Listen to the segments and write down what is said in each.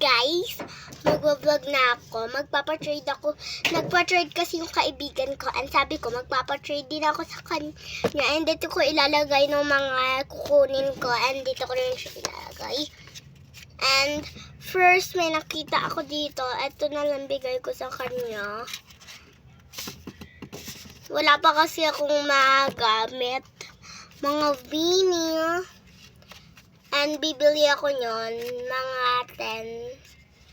Guys, magbablog na ako. Magpapatrade ako. Nagpa-trade kasi yung kaibigan ko. And sabi ko, magpapatrade din ako sa kanya. And dito ko ilalagay ng mga kukunin ko. And dito ko rin siya ilalagay. And first, may nakita ako dito. Ito na lang bigay ko sa kanya. Wala pa kasi akong magamit. Mga beanie. And bibili ako nyon, mga 10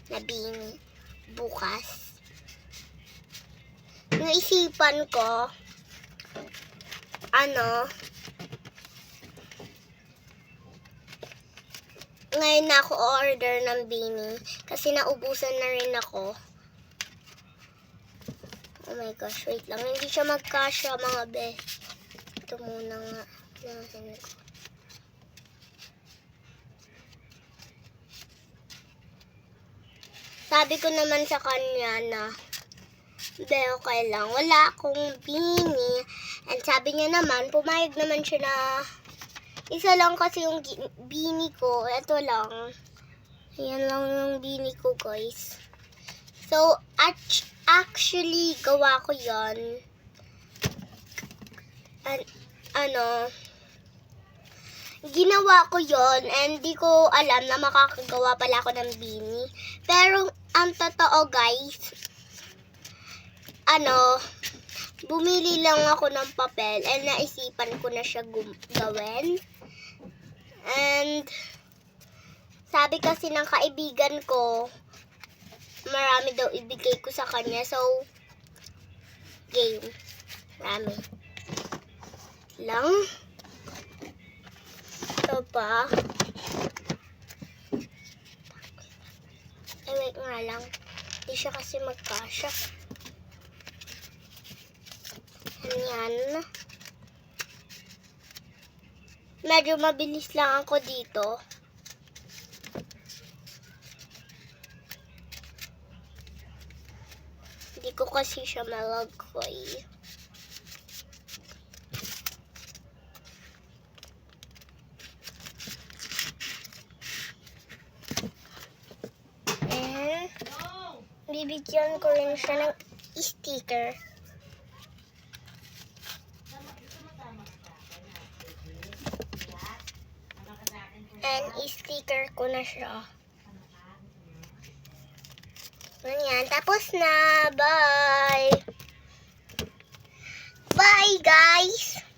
na beanie bukas. Naisipan ko, ngayon na ako order ng beanie kasi naubusan na rin ako. Oh my gosh, wait lang. Hindi siya magkasya mga be. Ito muna nga. Nahin ko. Sabi ko naman sa kanya na, be, okay lang. Wala akong beanie. And sabi niya naman, pumayag naman siya na isa lang kasi yung beanie ko. Ito lang. Ayan lang yung beanie ko, guys. So, actually, gawa ko yon. Ginawa ko yon and di ko alam na makakagawa pala ako ng beanie. Pero, ang totoo guys, bumili lang ako ng papel and naisipan ko na siya gawin. And, sabi kasi ng kaibigan ko, marami daw ibigay ko sa kanya. So, game. Marami. Lang. Ito pa. Ay, wait nga lang. Hindi siya kasi magkasya. Ayan. Medyo mabilis lang ako dito. Hindi ko kasi siya malagay. Bibigyan ko rin siya ng sticker. And sticker ko na siya. Ganyan. Tapos na. Bye! Bye, guys!